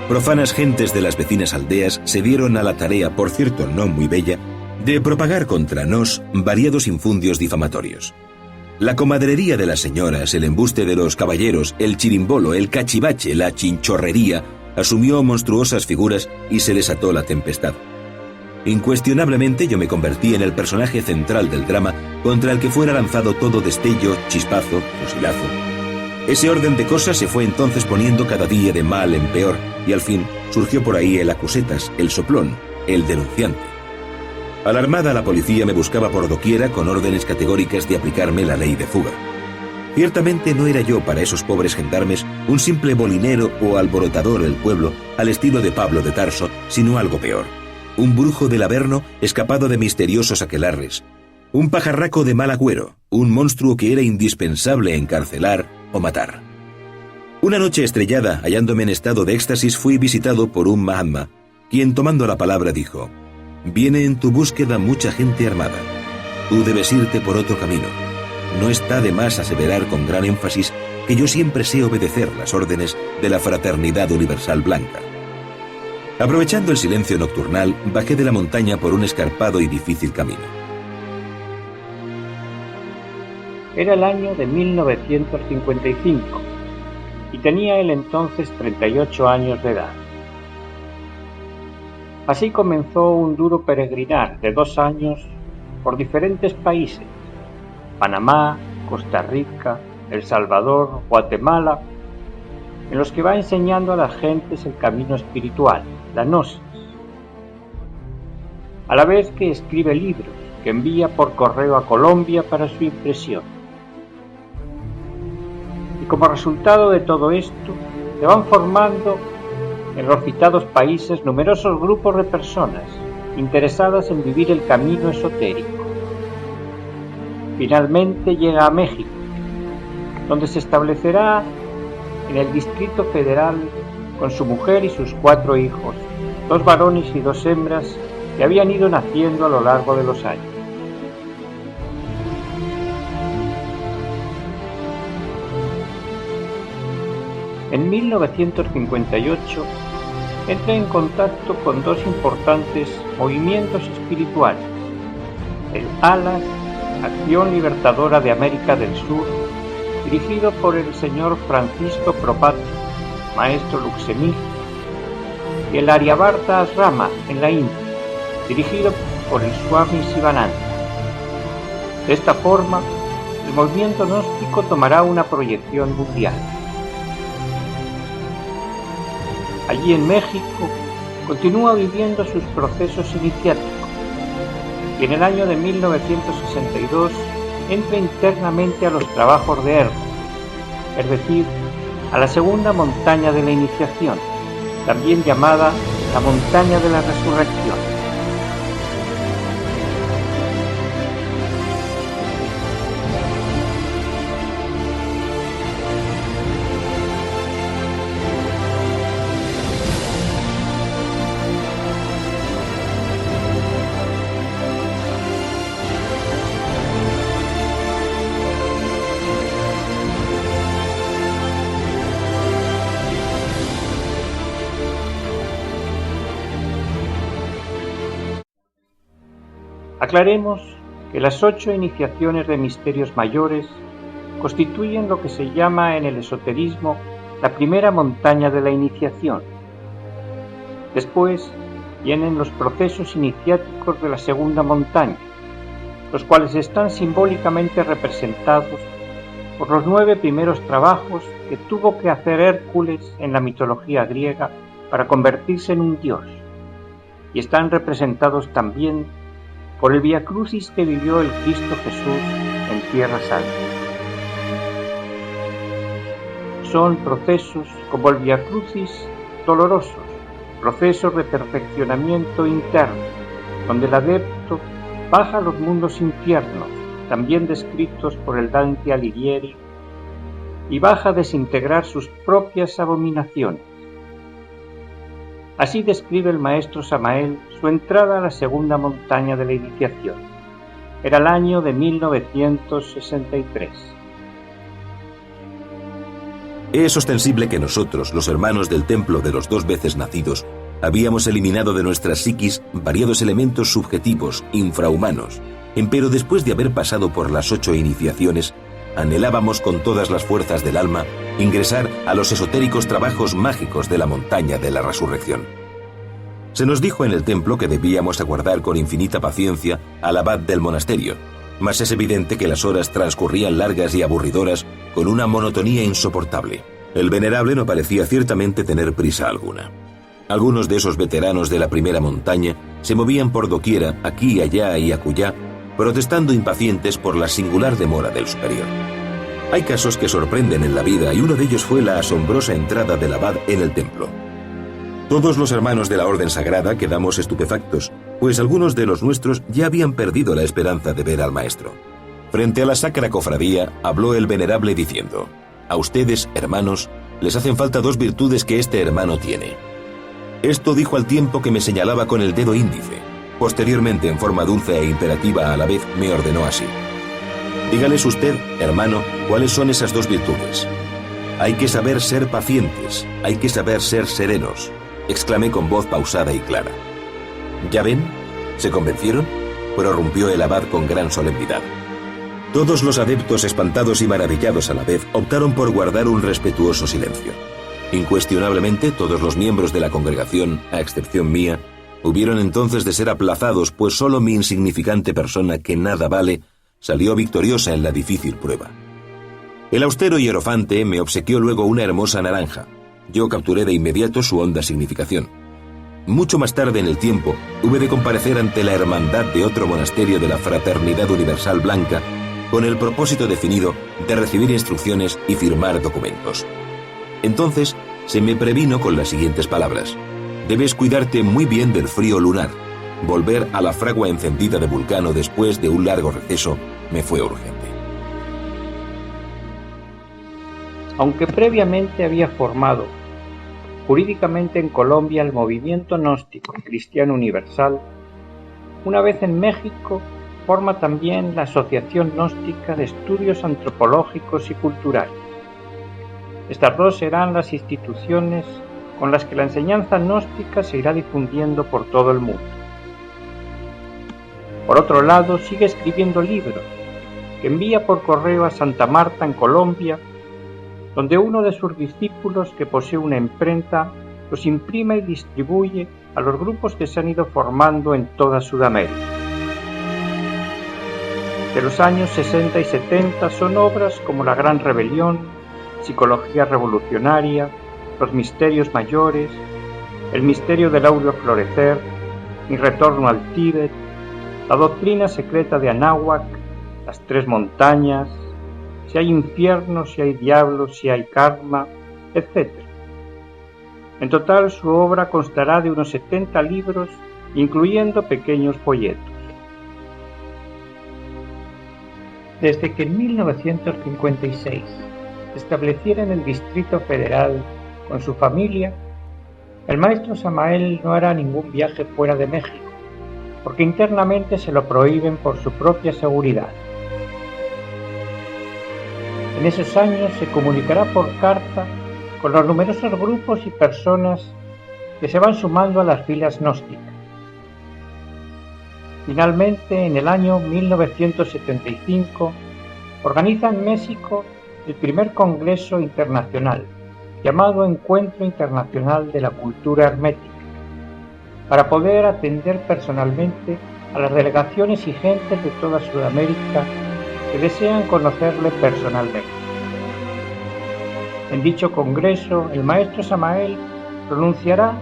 Profanas gentes de las vecinas aldeas se dieron a la tarea, por cierto no muy bella, de propagar contra nos variados infundios difamatorios. La comadrería de las señoras, el embuste de los caballeros, el chirimbolo, el cachivache, la chinchorrería, asumió monstruosas figuras y se desató la tempestad. Incuestionablemente yo me convertí en el personaje central del drama contra el que fuera lanzado todo destello, chispazo, fusilazo. Ese orden de cosas se fue entonces poniendo cada día de mal en peor, y al fin surgió por ahí el acusetas, el soplón, el denunciante. Alarmada, la policía me buscaba por doquiera con órdenes categóricas de aplicarme la ley de fuga. Ciertamente no era yo para esos pobres gendarmes un simple molinero o alborotador del pueblo al estilo de Pablo de Tarso, sino algo peor. Un brujo del Averno escapado de misteriosos aquelarres. Un pajarraco de mal agüero, un monstruo que era indispensable encarcelar o matar. Una noche estrellada, hallándome en estado de éxtasis, fui visitado por un Mahatma, quien tomando la palabra dijo: «Viene en tu búsqueda mucha gente armada. Tú debes irte por otro camino. No está de más aseverar con gran énfasis que yo siempre sé obedecer las órdenes de la Fraternidad Universal Blanca». Aprovechando el silencio nocturnal, bajé de la montaña por un escarpado y difícil camino. Era el año de 1955 y tenía él entonces 38 años de edad. Así comenzó un duro peregrinar de 2 años por diferentes países: Panamá, Costa Rica, El Salvador, Guatemala, en los que va enseñando a las gentes el camino espiritual, la gnosis, a la vez que escribe libros que envía por correo a Colombia para su impresión. Y como resultado de todo esto, se van formando en los citados países numerosos grupos de personas interesadas en vivir el camino esotérico. Finalmente llega a México, donde se establecerá en el Distrito Federal con su mujer y sus 4 hijos, 2 varones y 2 hembras que habían ido naciendo a lo largo de los años. En 1958 entré en contacto con 2 importantes movimientos espirituales: el ALAS, Acción Libertadora de América del Sur, dirigido por el señor Francisco Propat, maestro Luxemí, y el Aryavarta Asrama en la India, dirigido por el Swami Sivananda. De esta forma, el movimiento gnóstico tomará una proyección mundial. Allí en México continúa viviendo sus procesos iniciáticos y en el año de 1962 entra internamente a los trabajos de Hércules, es decir, a la segunda montaña de la iniciación, también llamada la montaña de la resurrección. Aclaremos que las 8 iniciaciones de misterios mayores constituyen lo que se llama en el esoterismo la primera montaña de la iniciación. Después vienen los procesos iniciáticos de la segunda montaña, los cuales están simbólicamente representados por los 9 primeros trabajos que tuvo que hacer Hércules en la mitología griega para convertirse en un dios, y están representados también por el Vía Crucis que vivió el Cristo Jesús en Tierra Santa. Son procesos como el Vía Crucis dolorosos, procesos de perfeccionamiento interno, donde el adepto baja a los mundos infiernos, también descritos por el Dante Alighieri, y baja a desintegrar sus propias abominaciones. Así describe el maestro Samael su entrada a la segunda montaña de la iniciación. Era el año de 1963. Es ostensible que nosotros, los hermanos del templo de los 2 veces nacidos, habíamos eliminado de nuestras psiquis variados elementos subjetivos, infrahumanos, empero después de haber pasado por las 8 iniciaciones, anhelábamos con todas las fuerzas del alma ingresar a los esotéricos trabajos mágicos de la montaña de la resurrección. Se nos dijo en el templo que debíamos aguardar con infinita paciencia al abad del monasterio, mas es evidente que las horas transcurrían largas y aburridoras con una monotonía insoportable. El venerable no parecía ciertamente tener prisa alguna. Algunos de esos veteranos de la primera montaña se movían por doquiera, aquí, allá y acullá, protestando impacientes por la singular demora del superior. Hay casos que sorprenden en la vida y uno de ellos fue la asombrosa entrada del abad en el templo. Todos los hermanos de la orden sagrada quedamos estupefactos, pues algunos de los nuestros ya habían perdido la esperanza de ver al maestro. Frente a la sacra cofradía, habló el venerable diciendo: «A ustedes, hermanos, les hacen falta dos virtudes que este hermano tiene». Esto dijo al tiempo que me señalaba con el dedo índice. Posteriormente, en forma dulce e imperativa a la vez, me ordenó así: «Dígales usted, hermano, cuáles son esas dos virtudes». «Hay que saber ser pacientes, hay que saber ser serenos», exclamé con voz pausada y clara. «¿Ya ven? ¿Se convencieron?», prorrumpió el abad con gran solemnidad. Todos los adeptos, espantados y maravillados a la vez, optaron por guardar un respetuoso silencio. Incuestionablemente, todos los miembros de la congregación, a excepción mía, hubieron entonces de ser aplazados, pues solo mi insignificante persona, que nada vale, salió victoriosa en la difícil prueba. El austero hierofante me obsequió luego una hermosa naranja. Yo capturé de inmediato su honda significación. Mucho más tarde en el tiempo, hube de comparecer ante la hermandad de otro monasterio de la Fraternidad Universal Blanca, con el propósito definido de recibir instrucciones y firmar documentos. Entonces se me previno con las siguientes palabras: «Debes cuidarte muy bien del frío lunar». Volver a la fragua encendida de Vulcano después de un largo receso me fue urgente. Aunque previamente había formado jurídicamente en Colombia el movimiento gnóstico cristiano universal, una vez en México forma también la Asociación Gnóstica de Estudios Antropológicos y Culturales. Estas dos serán las instituciones con las que la enseñanza gnóstica se irá difundiendo por todo el mundo. Por otro lado, sigue escribiendo libros que envía por correo a Santa Marta, en Colombia, donde uno de sus discípulos, que posee una imprenta, los imprime y distribuye a los grupos que se han ido formando en toda Sudamérica. De los años 60 y 70 son obras como La Gran Rebelión, Psicología Revolucionaria, Los Misterios Mayores, El Misterio del Áureo Florecer, Mi Retorno al Tíbet, La Doctrina Secreta de Anáhuac, Las Tres Montañas, Si hay infierno, si hay diablo, si hay karma, etc. En total, su obra constará de unos 70 libros, incluyendo pequeños folletos. Desde que en 1956 se estableciera en el Distrito Federal con su familia, el maestro Samael no hará ningún viaje fuera de México, porque internamente se lo prohíben por su propia seguridad. En esos años se comunicará por carta con los numerosos grupos y personas que se van sumando a las filas gnósticas. Finalmente, en el año 1975, organiza en México el primer Congreso Internacional, llamado Encuentro Internacional de la Cultura Hermética, para poder atender personalmente a las delegaciones y gentes de toda Sudamérica que desean conocerle personalmente. En dicho congreso, el maestro Samael pronunciará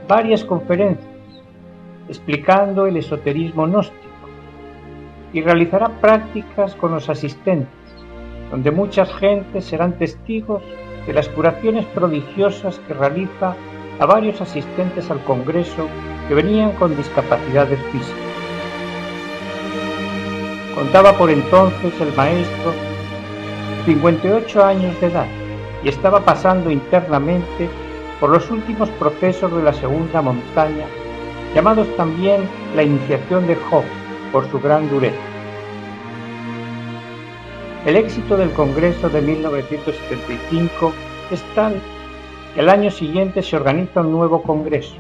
varias conferencias explicando el esoterismo gnóstico y realizará prácticas con los asistentes, donde muchas gentes serán testigos de las curaciones prodigiosas que realiza a varios asistentes al congreso que venían con discapacidades físicas. Contaba por entonces el maestro 58 años de edad y estaba pasando internamente por los últimos procesos de la segunda montaña, llamados también la iniciación de Job, por su gran dureza. El éxito del Congreso de 1975 es tal que al año siguiente se organiza un nuevo congreso,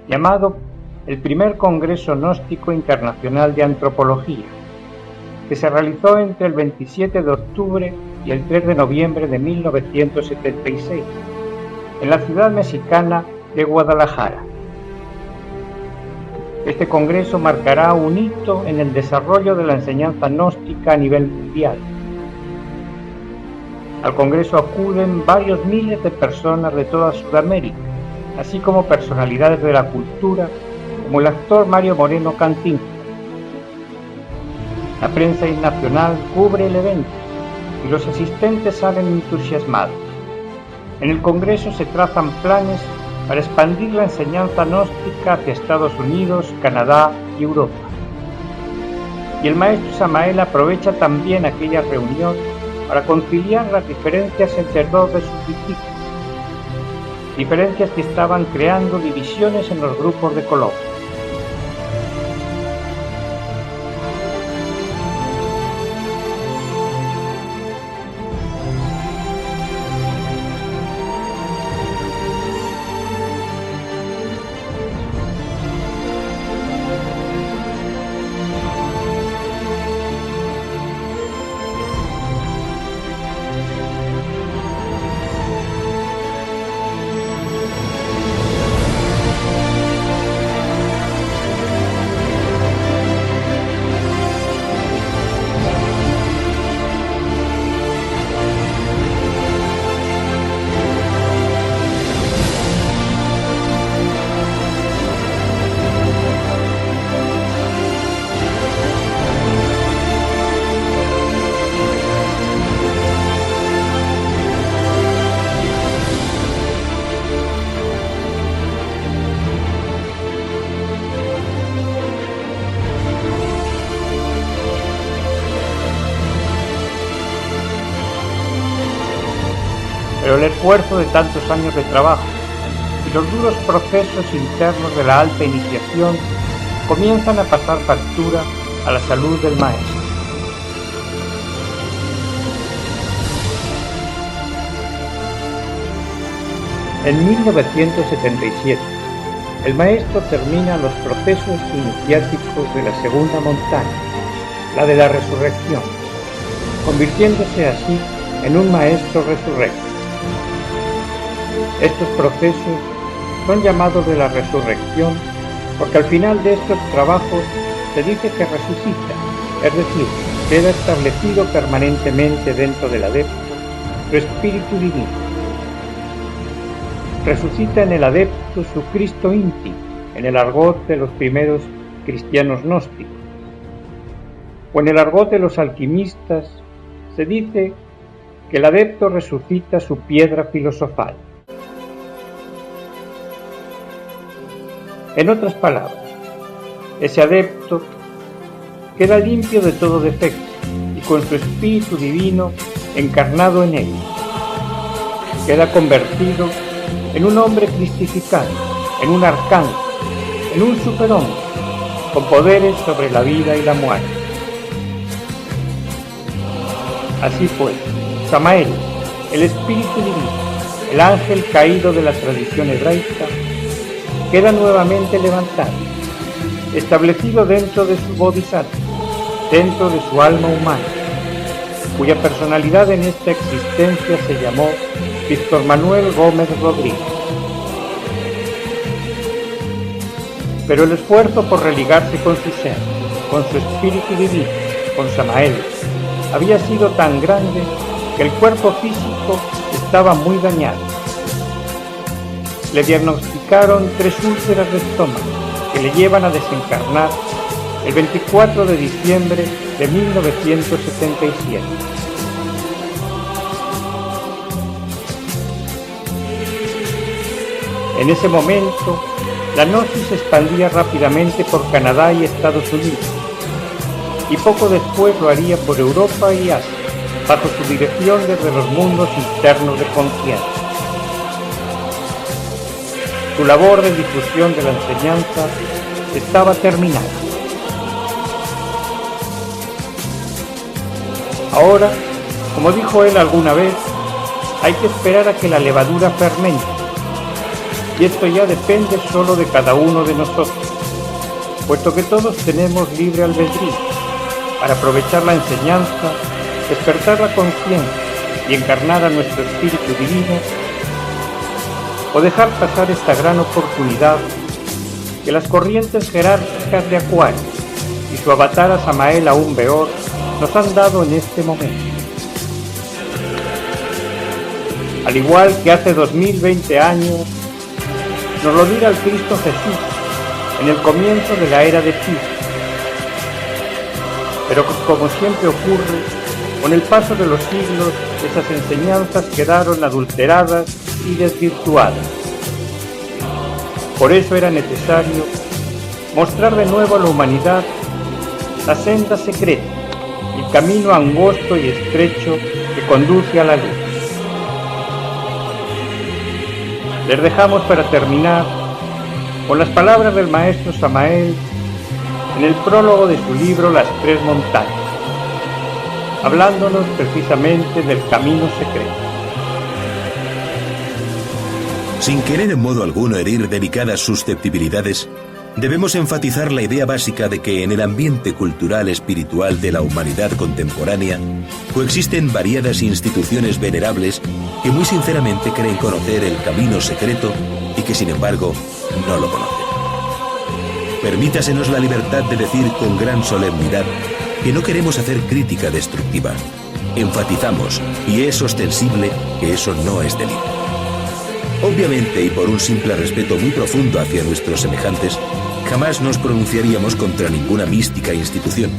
llamado el Primer Congreso Gnóstico Internacional de Antropología, que se realizó entre el 27 de octubre y el 3 de noviembre de 1976, en la ciudad mexicana de Guadalajara. Este congreso marcará un hito en el desarrollo de la enseñanza gnóstica a nivel mundial. Al congreso acuden varios miles de personas de toda Sudamérica, así como personalidades de la cultura, como el actor Mario Moreno Cantinflas. La prensa nacional cubre el evento y los asistentes salen entusiasmados. En el Congreso se trazan planes para expandir la enseñanza gnóstica hacia Estados Unidos, Canadá y Europa. Y el maestro Samael aprovecha también aquella reunión para conciliar las diferencias entre dos de sus discípulos, diferencias que estaban creando divisiones en los grupos de Colombia. Pero el esfuerzo de tantos años de trabajo y los duros procesos internos de la alta iniciación comienzan a pasar factura a la salud del maestro. En 1977, el maestro termina los procesos iniciáticos de la segunda montaña, la de la resurrección, convirtiéndose así en un maestro resurrecto. Estos procesos son llamados de la resurrección porque al final de estos trabajos se dice que resucita, es decir, queda establecido permanentemente dentro del adepto su espíritu divino. Resucita en el adepto su Cristo íntimo, en el argot de los primeros cristianos gnósticos. O en el argot de los alquimistas se dice que el adepto resucita su piedra filosofal. En otras palabras, ese adepto queda limpio de todo defecto y con su espíritu divino encarnado en él. Queda convertido en un hombre cristificado, en un arcángel, en un superhombre, con poderes sobre la vida y la muerte. Así pues, Samael, el espíritu divino, el ángel caído de la tradición hebraica, queda nuevamente levantado, establecido dentro de su bodhisattva, dentro de su alma humana, cuya personalidad en esta existencia se llamó Víctor Manuel Gómez Rodríguez. Pero el esfuerzo por religarse con su ser, con su espíritu divino, con Samael, había sido tan grande que el cuerpo físico estaba muy dañado. Le diagnosticaron 3 úlceras de estómago que le llevan a desencarnar el 24 de diciembre de 1977. En ese momento, la gnosis se expandía rápidamente por Canadá y Estados Unidos, y poco después lo haría por Europa y Asia, bajo su dirección desde los mundos internos de conciencia. Su labor de difusión de la enseñanza estaba terminada. Ahora, como dijo él alguna vez, hay que esperar a que la levadura fermente, y esto ya depende solo de cada uno de nosotros, puesto que todos tenemos libre albedrío para aprovechar la enseñanza, despertar la conciencia y encarnar a nuestro espíritu divino, o dejar pasar esta gran oportunidad que las corrientes jerárquicas de Acuario y su avatar Samael aún peor nos han dado en este momento. Al igual que hace 2020 años, nos lo diera el Cristo Jesús en el comienzo de la era de Cristo. Pero como siempre ocurre, con el paso de los siglos, esas enseñanzas quedaron adulteradas y desvirtuadas. Por eso era necesario mostrar de nuevo a la humanidad la senda secreta, el camino angosto y estrecho que conduce a la luz. Les dejamos para terminar con las palabras del maestro Samael en el prólogo de su libro Las Tres Montañas, hablándonos precisamente del camino secreto. Sin querer en modo alguno herir delicadas susceptibilidades, debemos enfatizar la idea básica de que en el ambiente cultural espiritual de la humanidad contemporánea coexisten variadas instituciones venerables que muy sinceramente creen conocer el camino secreto y que sin embargo no lo conocen. Permítasenos la libertad de decir con gran solemnidad que no queremos hacer crítica destructiva. Enfatizamos, y es ostensible, que eso no es delito. Obviamente, y por un simple respeto muy profundo hacia nuestros semejantes, jamás nos pronunciaríamos contra ninguna mística institución.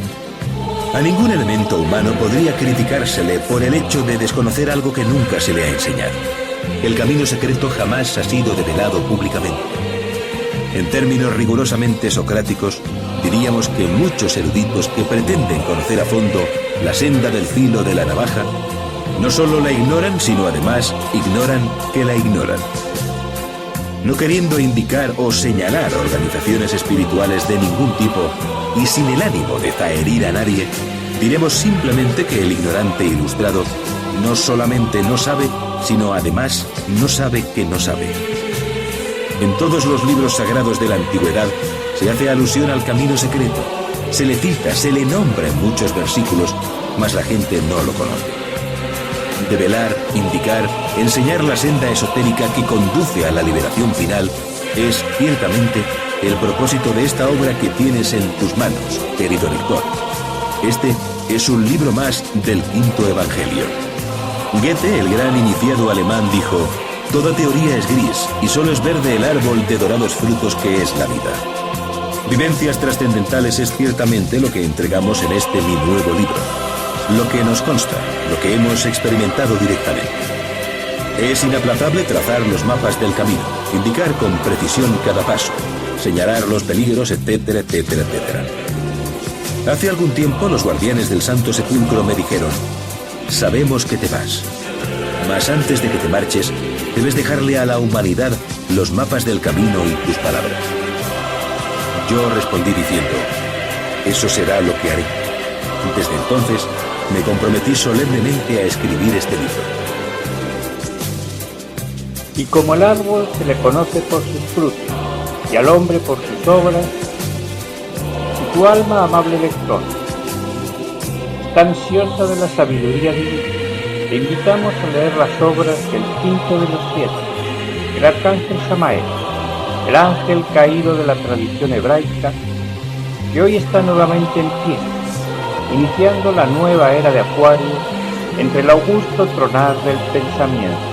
A ningún elemento humano podría criticársele por el hecho de desconocer algo que nunca se le ha enseñado. El camino secreto jamás ha sido develado públicamente. En términos rigurosamente socráticos, diríamos que muchos eruditos que pretenden conocer a fondo la senda del filo de la navaja, no solo la ignoran, sino además ignoran que la ignoran. No queriendo indicar o señalar organizaciones espirituales de ningún tipo y sin el ánimo de zaherir a nadie, diremos simplemente que el ignorante ilustrado no solamente no sabe, sino además no sabe que no sabe. En todos los libros sagrados de la antigüedad se hace alusión al camino secreto. Se le cita, se le nombra en muchos versículos, mas la gente no lo conoce. Develar, indicar, enseñar la senda esotérica que conduce a la liberación final es, ciertamente, el propósito de esta obra que tienes en tus manos, querido lector. Este es un libro más del Quinto Evangelio. Goethe, el gran iniciado alemán, dijo: «Toda teoría es gris y solo es verde el árbol de dorados frutos que es la vida». Vivencias trascendentales es ciertamente lo que entregamos en este mi nuevo libro. Lo que nos consta, lo que hemos experimentado directamente. Es inaplazable trazar los mapas del camino, indicar con precisión cada paso, señalar los peligros, etcétera, etcétera, etcétera. Hace algún tiempo los guardianes del Santo Sepulcro me dijeron: «Sabemos que te vas, mas antes de que te marches, debes dejarle a la humanidad los mapas del camino y tus palabras». Yo respondí diciendo: «Eso será lo que haré». Desde entonces, me comprometí solemnemente a escribir este libro. Y como al árbol se le conoce por sus frutos, y al hombre por sus obras, si tu alma, amable lector, está ansiosa de la sabiduría divina, te invitamos a leer las obras del quinto de los siete, el arcángel Samael, el ángel caído de la tradición hebraica, que hoy está nuevamente en pie, iniciando la nueva era de Acuario entre el augusto tronar del pensamiento.